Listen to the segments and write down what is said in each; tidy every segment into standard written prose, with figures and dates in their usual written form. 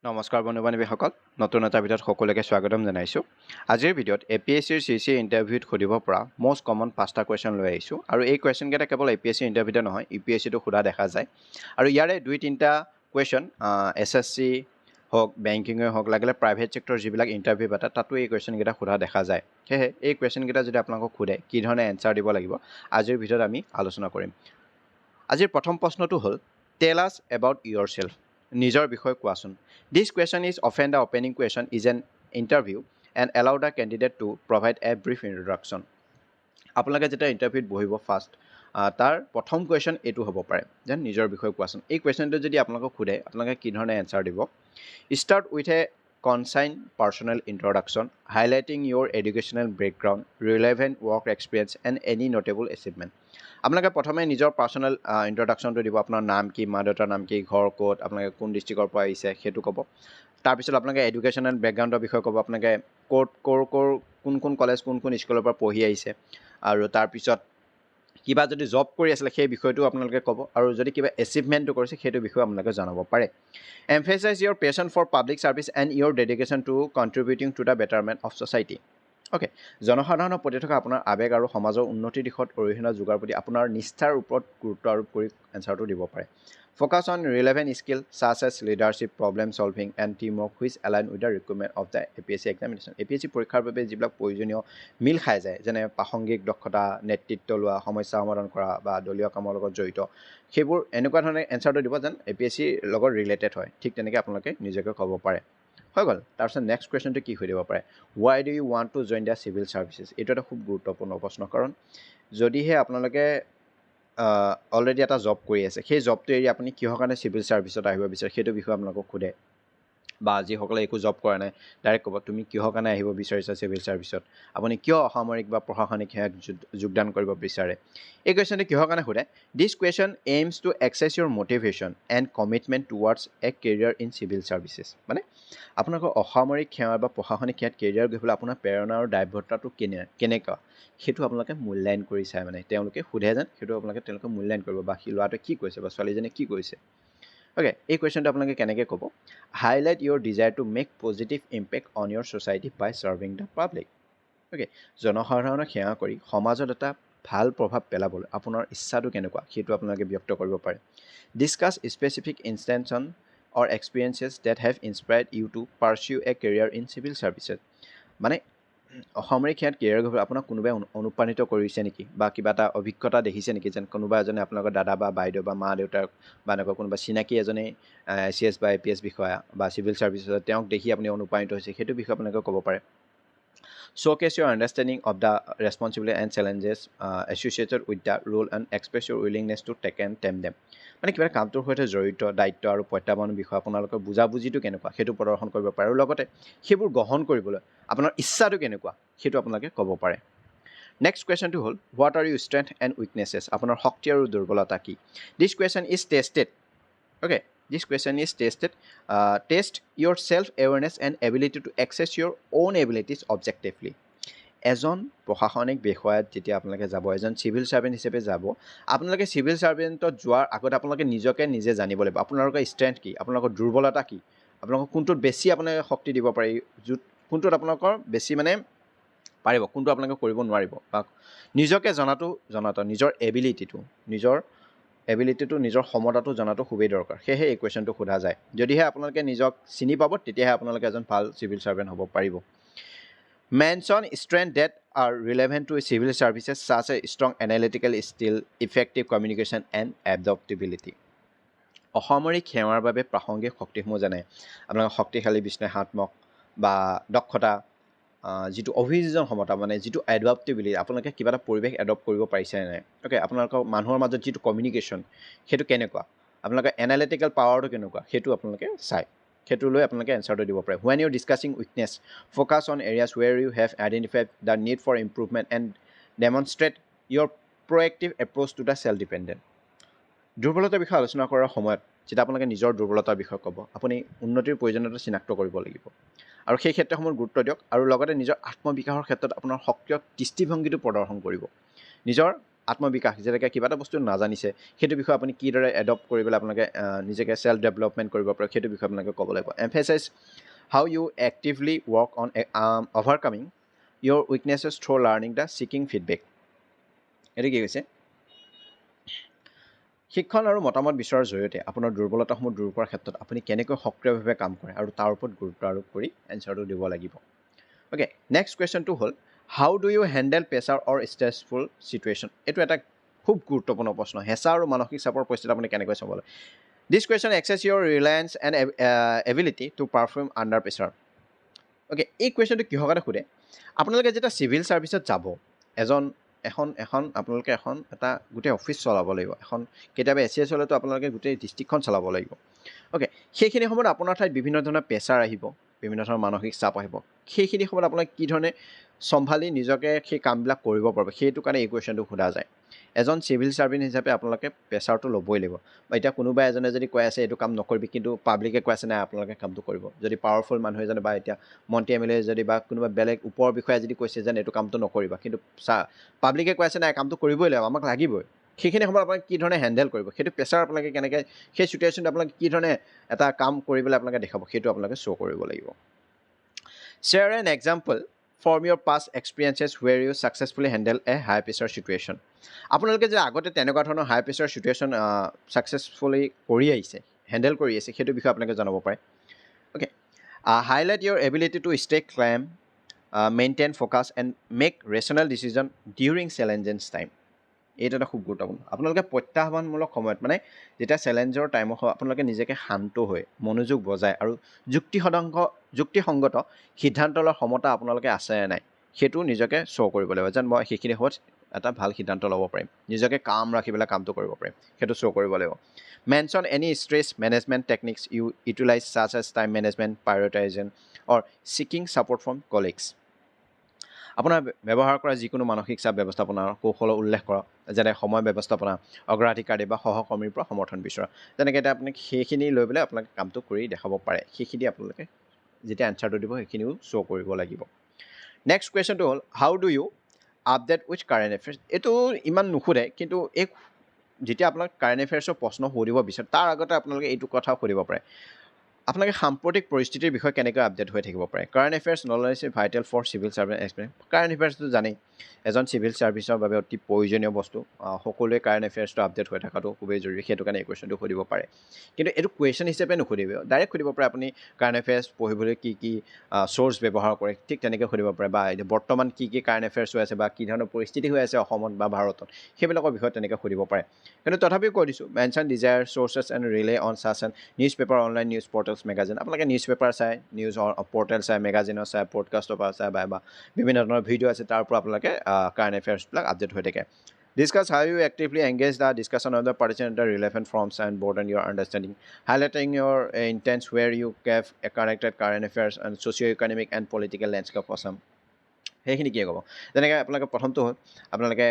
নমস্কাৰ বন্ধু-বান্ধৱীসকল নতুন এটা ভিডিঅ'ত সকলোকে স্বাগতম জনাইছো। আজিৰ ভিডিঅ'ত APSC CC ইন্টাৰভিউত খুদিব পৰা মোষ্ট কমন 5টা কোৱেশ্চন লৈ আহিছো আৰু এই কোৱেশ্চন কেইটা কেৱল APSC ইন্টাৰভিউতে নহয় UPSC তো খুদা দেখা যায় আৰু ইয়াৰে 2-3টা কোৱেশ্চন SSC হওক বেংকিংয়ে হওক লাগিলে প্ৰাইভেট সেক্টৰ যিবিলাক ইন্টাৰভিউ পাতে তাতো এই কোৱেশ্চন কেইটা খুদা দেখা যায়। হেহে এই কোৱেশ্চন কেইটা যদি আপোনালোকক খুদে কি ধৰণে এনসাৰ দিব লাগিব আজিৰ ভিডিঅ'ত আমি আলোচনা কৰিম। আজিৰ প্ৰথম প্ৰশ্নটো হ'ল টেল আছ এবাউট ইয়োৰসেল্ফ নিজৰ বিষয়ে কোৱাচোন। This question is often the opening question is an interview and allow the candidate to provide a brief introduction. আপোনালোকে যেতিয়া ইন্টাৰভিউত বহিব ফাৰ্স্ট তাৰ প্ৰথম কোৱেশ্চন এটো হ'ব পাৰে যেন নিজৰ বিষয়ে কোৱাচোন। এই কোৱেশ্চনটো যদি আপোনালোকক খুদে আপোনালোকে কি ধৰণে এনসাৰ দিব। Start with a concise personal introduction highlighting your educational background, relevant work experience and any notable achievement. আপোনালোকে প্ৰথমে নিজৰ পাৰ্সোনাল ইন্ট্ৰোডাকশনটো দিব। আপোনাৰ নাম কি, মা দেউতাৰ নাম কি, ঘৰ ক'ত, আপোনালোকে কোন ডিস্ট্ৰিক্টৰ পৰা আহিছে সেইটো ক'ব। তাৰ পিছত আপোনালোকে এডুকেশনাল ব্যাকগ্ৰাউণ্ডৰ বিষয়ে ক'ব। আপোনালোকে কোন কলেজ কোন স্কুলৰ পৰা পঢ়ি আহিছে আৰু তাৰ পিছত কিবা যদি জব কৰি আছিল সেই বিষয়টো আপোনালোকে ক'ব আৰু যদি কিবা এচিভমেন্টটো কৰিছে সেইটো বিষয় আপোনালোকে জনাব পাৰে। Emphasize your passion for public service and your dedication to contributing to the betterment of society. Okay জনসাধাৰণৰ প্ৰতি থকা আপোনাৰ আবেগ আৰু সমাজৰ উন্নতিৰ দিশত অৰিহণা যোগাৰ প্ৰতি আপোনাৰ নিষ্ঠাৰ ওপৰত গুৰুত্ব আৰোপ কৰি এনসাৰটো দিব পাৰে। Focus on relevant skills such as leadership, problem solving and teamwork which align with the requirement of the APSC examination. APSC পৰীক্ষাৰ বাবে যিবিলাক প্ৰয়োজনীয় মিল খাই যায় যেনে প্ৰাসংগিক দক্ষতা, নেতৃত্ব লোৱা, সমস্যা সমাধান কৰা বা দলীয় কামৰ লগত জড়িত সেইবোৰ এনেকুৱা ধৰণে এনসাৰটো দিব যেন APSC লগত ৰিলেটেড হয়। ঠিক তেনেকৈ আপোনালোকে নিজকে ক'ব পাৰে। হৈ গ'ল। তাৰপিছত নেক্সট কুৱেশ্যনটো কি হৈ দিব পাৰে, why do you want to join the civil services? এইটো এটা খুব গুৰুত্বপূৰ্ণ প্ৰশ্ন কাৰণ যদিহে আপোনালোকে অলৰেডি এটা জব কৰি আছে সেই জবটো এৰি আপুনি কিহৰ কাৰণে সিভিল সাৰ্ভিসত আহিব বিচাৰে সেইটো বিষয়ে আপোনালোকক খুদে বা যিসকলে একো জব কৰা নাই ডাইৰেক্ট ক'ব তুমি কিহৰ কাৰণে আহিব বিচাৰিছা সিভিল সাৰ্ভিসত, আপুনি কিয় অসামৰিক বা প্ৰশাসনিক সেৱাত যোগদান কৰিব বিচাৰে। এই কুৱেশ্যনটো কিহৰ কাৰণে খুদে, this question aims to access your motivation and commitment towards a career in civil services. মানে আপোনালোকৰ অসামৰিক সেৱা বা প্ৰশাসনিক সেৱাত কেৰিয়াৰ গঢ়িবলৈ আপোনাৰ প্ৰেৰণা আৰু দায়বদ্ধতাটো কেনেকুৱা সেইটো আপোনালোকে মূল্যায়ন কৰি চায়। মানে তেওঁলোকে সোধে যেন সেইটো তেওঁলোকে মূল্যায়ন কৰিব বা সি ল'ৰাটোৱে কি কৈছে বা ছোৱালীজনীয়ে কি কৈছে। ওকে এই কুৱেশ্যনটো আপোনালোকে কেনেকৈ ক'ব, highlight your desire to make positive impact on your society by serving the public. Okay জনসাধাৰণক সেৱা কৰি সমাজত এটা ভাল প্ৰভাৱ পেলাবলৈ আপোনাৰ ইচ্ছাটো কেনেকুৱা সেইটো আপোনালোকে ব্যক্ত কৰিব পাৰে। Discuss specific instances or experiences that have inspired you to pursue a career in civil services. মানে অসামৰিক সেৱাত কেৰিয়াৰ গঢ়িবলৈ আপোনাক কোনোবাই অনুপ্ৰাণিত কৰিছে নেকি বা কিবা এটা অভিজ্ঞতা দেখিছে নেকি যেন কোনোবা এজনে আপোনালোকৰ দাদা বা বাইদেউ বা মা দেউতাক বা এনেকুৱা কোনোবা চিনাকি এজনে CS বা APS বিষয়া বা চিভিল সাৰ্ভিচত তেওঁক দেখি আপুনি অনুপ্ৰাণিত হৈছে সেইটো বিষয়ে আপোনালোকে ক'ব পাৰে। Showcase your understanding of the responsibility and challenges associated with the role and express your willingness to take and tame them. মানে কিবা কামটোৰ সৈতে জড়িত দায়িত্ব আৰু প্ৰত্যাহ্বানৰ বিষয়ে আপোনালোকৰ বুজাবুজিটো কেনেকুৱা সেইটো প্ৰদৰ্শন কৰিব পাৰে আৰু লগতে সেইবোৰ গ্ৰহণ কৰিবলৈ আপোনাৰ ইচ্ছাটো কেনেকুৱা সেইটো আপোনালোকে ক'ব পাৰে। নেক্সট কুৱেশ্যনটো হ'ল what are your strength and weaknesses, আপোনাৰ শক্তি আৰু দুৰ্বলতা কি। This question is tested. Okay this question is test your self-awareness and ability to access your own abilities objectively. এজন প্ৰশাসনিক বিষয়াত যেতিয়া আপোনালোকে যাব, এজন চিভিল সাৰ্ভেণ্ট হিচাপে যাব, আপোনালোকে চিভিল সাৰ্ভেণ্টত যোৱাৰ আগতে আপোনালোকে নিজে জানিব লাগিব আপোনালোকৰ ষ্ট্ৰেংথ কি, আপোনালোকৰ দুৰ্বলতা কি, আপোনালোকক কোনটোত বেছি আপোনালোকে শক্তি দিব পাৰি, কোনটোত আপোনালোকৰ বেছি মানে পাৰিব, কোনটো আপোনালোকে কৰিব নোৱাৰিব বা নিজকে জনাটো নিজৰ এবিলিটিটো নিজৰ ক্ষমতাটো জনাটো খুবেই দৰকাৰ। সেয়েহে এই কুৱেশ্যনটো সোধা যায়। যদিহে আপোনালোকে নিজক চিনি পাব তেতিয়াহে আপোনালোকে এজন ভাল চিভিল সাৰ্ভেণ্ট হ'ব পাৰিব। Mention strengths that are relevant to civil services such as strong analytical skill, effective communication and adaptability. অসামৰিক সেৱাৰ বাবে প্ৰাসংগিক শক্তিসমূহ যেনে আপোনালোকৰ শক্তিশালী বিশ্লেষণাত্মক বা দক্ষতা, যিটো অভিযোজন ক্ষমতা মানে যিটো এডাপ্টেবিলিটি, আপোনালোকে কিবা এটা পৰিৱেশ এডপ্ট কৰিব পাৰিছে নাই, অ'কে আপোনালোকৰ মানুহৰ মাজত যিটো কমিউনিকেশ্যন সেইটো কেনেকুৱা, আপোনালোকৰ এনালিটিকেল পাৱাৰটো কেনেকুৱা সেইটো আপোনালোকে চায়, সেইটো লৈ আপোনালোকে এনসাৰটো দিব পাৰে। When you discussing weakness, focus on areas where you have identified the need for improvement and demonstrate your proactive approach to the self-dependent. দুৰ্বলতাৰ বিষয়ে আলোচনা কৰাৰ সময়ত যেতিয়া আপোনালোকে নিজৰ দুৰ্বলতাৰ বিষয়ে ক'ব আপুনি উন্নতিৰ প্ৰয়োজনীয়তা চিনাক্ত কৰিব লাগিব আৰু সেই ক্ষেত্ৰসমূহ গুৰুত্ব দিয়ক আৰু লগতে নিজৰ আত্মবিকাশৰ ক্ষেত্ৰত আপোনাৰ সক্ৰিয় দৃষ্টিভংগীটো প্ৰদৰ্শন কৰিব। নিজৰ আত্মবিকাশ যেনেকৈ কিবা এটা বস্তু নাজানিছে সেইটো বিষয়ে আপুনি কিদৰে এডপ্ট কৰি পেলাই আপোনালোকে নিজকে চেল্ফ ডেভেলপমেণ্ট কৰিব পাৰে সেইটো বিষয়ে আপোনালোকে ক'ব লাগিব emphasize how you actively work on overcoming your weaknesses through learning the seeking feedback এইটো কি কৈছে শিক্ষণ আৰু মতামত বিচৰাৰ জৰিয়তে আপোনাৰ দুৰ্বলতাসমূহ দূৰ কৰাৰ ক্ষেত্ৰত আপুনি কেনেকৈ সক্ৰিয়ভাৱে কাম কৰে আৰু তাৰ ওপৰত গুৰুত্ব আৰোপ কৰি এনচাৰটো দিব লাগিব অ'কে নেক্সট কুৱেশ্যনটো হ'ল how do you handle pressure or stressful situation এইটো এটা খুব গুৰুত্বপূৰ্ণ প্ৰশ্ন হেঁচা আৰু মানসিক চাপৰ পৰিস্থিতি আপুনি কেনেকৈ চাবলৈ দিছ question assess your reliance and ability to perform under pressure okay এই কুৱেশ্যনটো কিহৰ কাৰণে সোধে আপোনালোকে যেতিয়া চিভিল ছাৰ্ভিচত যাব এখন আপোনালোকে এটা গোটেই অফিচ চলাব লাগিব এখন কেতিয়াবা এছ হ'লেতো আপোনালোকে গোটেই ডিষ্ট্ৰিক্টখন চলাব লাগিব অ'কে সেইখিনি সময়ত আপোনাৰ ঠাইত বিভিন্ন ধৰণৰ প্ৰেছাৰ আহিব বিভিন্ন ধৰণৰ মানসিক চাপ আহিব সেইখিনি সময়ত আপোনালোকে কি ধৰণে চম্ভালি নিজকে সেই কামবিলাক কৰিব পাৰিব সেইটো কাৰণে এই কুৱেশ্যনটো সোধা যায় এজন চিভিল ছাৰ্ভেণ্ট হিচাপে আপোনালোকে প্ৰেছাৰটো ল'বই লাগিব বা এতিয়া কোনোবা এজনে যদি কৈ আছে এইটো কাম নকৰিবি কিন্তু পাব্লিকে কৈ আছে নাই আপোনালোকে কামটো কৰিব যদি পাৱাৰফুল মানুহ এজনে বা এতিয়া মন্ত্ৰী এম এল এ যদি বা কোনোবা বেলেগ ওপৰৰ বিষয়ে যদি কৈছে যেন এইটো কামটো নকৰিবা কিন্তু পাব্লিকে কৈ আছে নাই কামটো কৰিবই লাগিব আমাক লাগিবই সেইখিনি সময়ত আপোনালোকে কি ধৰণে হেণ্ডেল কৰিব সেইটো প্ৰেছাৰ আপোনালোকে কেনেকৈ সেই চিটুৱেশ্যনটো আপোনালোকে কি ধৰণে এটা কাম কৰিবলৈ আপোনালোকে দেখাব সেইটো আপোনালোকে শ্ব' কৰিব লাগিব share an example from your past experiences where you successfully handle a high pressure situation আপোনালোকে যে আগতে তেনেকুৱা ধৰণৰ হাই প্ৰেছাৰ চিটুৱেশ্যন ছাকচেছফুলি কৰি আহিছে হেণ্ডেল কৰি আছে সেইটো বিষয়ে আপোনালোকে জনাব পাৰে okay highlight your ability to stay calm maintain focus and make rational decision during challenges time এইটো এটা খুব গুৰুত্বপূৰ্ণ আপোনালোকে প্ৰত্যাহ্বানমূলক সময়ত মানে যেতিয়া চেলেঞ্জৰ টাইমত আপোনালোকে নিজকে শান্ত হৈ মনোযোগ বজায় আৰু যুক্তিসংগত সিদ্ধান্ত লোৱাৰ ক্ষমতা আপোনালোকে আছে নাই সেইটো নিজকে শ্ব' কৰিব লাগিব যেন মই সেইখিনি সময়ত এটা ভাল সিদ্ধান্ত ল'ব পাৰিম নিজকে কাম ৰাখি পেলাই কামটো কৰিব পাৰিম সেইটো শ্ব' কৰিব লাগিব mention any stress management techniques you utilize such as time management prioritization or seeking support from colleagues আপোনাৰ ব্যৱহাৰ কৰা যিকোনো মানসিক চাপ ব্যৱস্থাপনাৰ কৌশলৰ উল্লেখ কৰক যেনে সময় ব্যৱস্থাপনা অগ্ৰাধিকাৰ বা সহকৰ্মীৰ পৰা সমৰ্থন বিচৰা যেনেকৈ এতিয়া আপুনি সেইখিনি লৈ পেলাই আপোনালোকে কামটো কৰি দেখাব পাৰে সেইখিনি আপোনালোকে যেতিয়া এনচাৰটো দিব সেইখিনিও শ্ব' কৰিব লাগিব নেক্সট কুৱেশ্যনটো হ'ল how do you update with current affairs এইটো ইমান নুসুধে কিন্তু এই যেতিয়া আপোনাক কাৰেণ্ট এফেয়াৰ্ছৰ প্ৰশ্ন সুধিব বিচাৰে তাৰ আগতে আপোনালোকে এইটো কথাও সুধিব পাৰে আপোনালোকে সাম্প্ৰতিক পৰিস্থিতিৰ বিষয়ে কেনেকৈ আপডেট হৈ থাকিব পাৰে current affairs knowledge is vital for civil service experience current এফেয়াৰ্ছটো জানেই এজন চিভিল ছাৰ্ভিচৰ বাবে অতি প্ৰয়োজনীয় বস্তু সকলোৱে কাৰেণ্ট এফেয়াৰ্ছটো আপডেট হৈ থকাটো খুবেই জৰুৰী সেইটো কাৰণে এই কুৱেশ্যনটো সুধিব পাৰে কিন্তু এইটো কুৱেশ্যন হিচাপে নুসুধিব ডাইৰেক্ট সুধিব পাৰে আপুনি কাৰেণ্ট এফেয়াৰ্ছ পঢ়িবলৈ কি চ'ৰ্চ ব্যৱহাৰ কৰে ঠিক তেনেকৈ সুধিব পাৰে বা বৰ্তমান কি কাৰেণ্ট এফেয়াৰ্ছ হৈ আছে বা কি ধৰণৰ পৰিস্থিতি হৈ আছে অসমত বা ভাৰতত সেইবিলাকৰ বিষয়ে তেনেকৈ সুধিব পাৰে কিন্তু তথাপিও কৈ দিছোঁ mention desire sources and rely on such and newspaper online news portals magazine আপোনালোকে নিউজ পেপাৰ চাই নিউজ পৰ্টেল চাই মেগাজিনৰ চাই পডকাষ্টৰ পৰা চাই বা বিভিন্ন ধৰণৰ ভিডিঅ' আছে তাৰ পৰা আপোনালোকে কাৰেণ্ট এফেয়াৰ্ছবিলাক আপডেট হৈ থাকে discuss how you actively engage the discussion of the participant the relevant forms and board and your understanding highlighting your intense where you have a connected current affairs and socio' economic and political landscape of Assam সেইখিনি কি ক'ব যেনেকৈ আপোনালোকে প্ৰথমটো হ'ল আপোনালোকে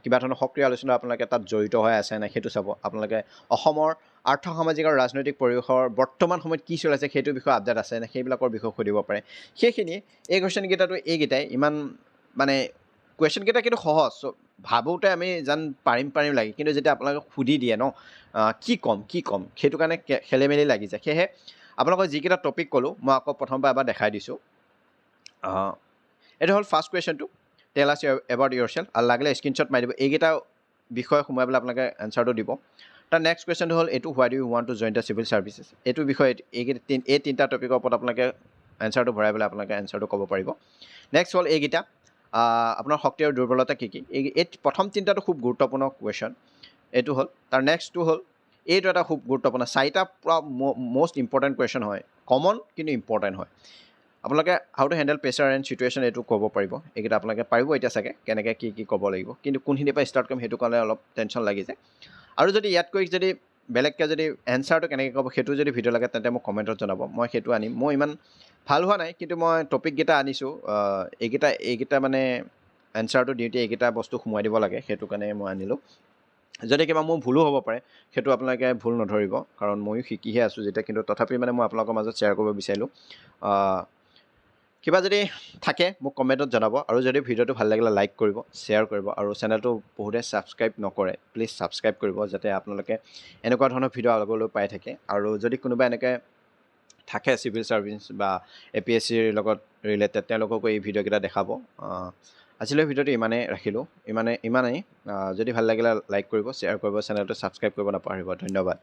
কিবা ধৰণৰ সক্ৰিয় আলোচনা আপোনালোকে তাত জড়িত হৈ আছে নাই সেইটো চাব আপোনালোকে অসমৰ আৰ্থ সামাজিক আৰু ৰাজনৈতিক পৰিৱেশৰ বৰ্তমান সময়ত কি চলি আছে সেইটো বিষয়ে আপডেট আছে নে সেইবিলাকৰ বিষয়ে সুধিব পাৰে সেইখিনি এই কুৱেশ্যনকেইটাতো এইকেইটাই ইমান মানে কুৱেশ্যনকেইটা কিন্তু সহজ ভাবোঁতে আমি যেন পাৰিম লাগে কিন্তু যেতিয়া আপোনালোকে সুধি দিয়ে ন কি ক'ম সেইটো কাৰণে খেলি মেলি লাগি যায় সেয়েহে আপোনালোকৰ যিকেইটা টপিক ক'লোঁ মই আকৌ প্ৰথমবাৰ এবাৰ দেখাই দিছোঁ এইটো হ'ল ফাৰ্ষ্ট কুৱেশ্যনটো টেল আছ এবাউট ইয়ৰ চেল্ফ আৰু লাগিলে স্ক্ৰীনশ্বট মাৰি দিব এইকেইটা বিষয়ে সোমাই পেলাই আপোনালোকে এনচাৰটো দিব তাৰ নেক্সট কুৱেশ্যনটো হ'ল এইটো why do you want to join the civil services এইটো বিষয়ে এই তিনিটা টপিকৰ ওপৰত আপোনালোকে এনচাৰটো ভৰাই পেলাই আপোনালোকে এনচাৰটো ক'ব পাৰিব নেক্সট হ'ল এইকেইটা আপোনাৰ শক্তি আৰু দুৰ্বলতা কি এই প্ৰথম তিনিটাটো খুব গুৰুত্বপূৰ্ণ কুৱেশ্যন এইটো হ'ল তাৰ নেক্সটটো হ'ল এইটো এটা খুব গুৰুত্বপূৰ্ণ চাৰিটা পূৰা মষ্ট ইম্পৰ্টেণ্ট কুৱেশ্যন হয় কমন কিন্তু ইম্পৰ্টেণ্ট হয় আপোনালোকে how to handle pressure and situation এইটো ক'ব পাৰিব এইকেইটা আপোনালোকে পাৰিব এতিয়া চাগে কেনেকৈ কি ক'ব লাগিব কিন্তু কোনখিনিৰ পৰা ষ্টাৰ্ট কৰিম সেইটো কাৰণে অলপ টেনশ্যন লাগি যায় আৰু যদি ইয়াতকৈ যদি বেলেগকৈ যদি এনচাৰটো কেনেকৈ ক'ব সেইটো যদি ভিডিঅ' লাগে তেন্তে মোক কমেণ্টত জনাব মই সেইটো আনিম মই ইমান ভাল হোৱা নাই কিন্তু মই টপিককেইটা আনিছোঁ এইকেইটা মানে এনচাৰটো দিওঁতে এইকেইটা বস্তু সোমোৱাই দিব লাগে সেইটো কাৰণে মই আনিলোঁ যদি কিবা মোৰ ভুলো হ'ব পাৰে সেইটো আপোনালোকে ভুল নধৰিব কাৰণ ময়ো শিকিহে আছোঁ যেতিয়া কিন্তু তথাপি মানে মই আপোনালোকৰ মাজত শ্বেয়াৰ কৰিব বিচাৰিলোঁ কিবা যদি থাকে মোক কমেণ্টত জনাব আৰু যদি ভিডিঅ'টো ভাল লাগিলে লাইক কৰিব শ্বেয়াৰ কৰিব আৰু চেনেলটো বহুতে ছাবস্ক্ৰাইব নকৰে প্লিজ ছাবস্ক্ৰাইব কৰিব যাতে আপোনালোকে এনেকুৱা ধৰণৰ ভিডিঅ' আগলৈ পাই থাকে আৰু যদি কোনোবা এনেকৈ থাকে চিভিল ছাৰ্ভিচ বা APSCৰ লগত ৰিলেটেড তেওঁলোককো এই ভিডিঅ'কেইটা দেখাব আজিলৈ ভিডিঅ'টো ইমানেই ৰাখিলোঁ ইমানেই যদি ভাল লাগিলে লাইক কৰিব শ্বেয়াৰ কৰিব চেনেলটো ছাবস্ক্ৰাইব কৰিব নাপাহৰিব ধন্যবাদ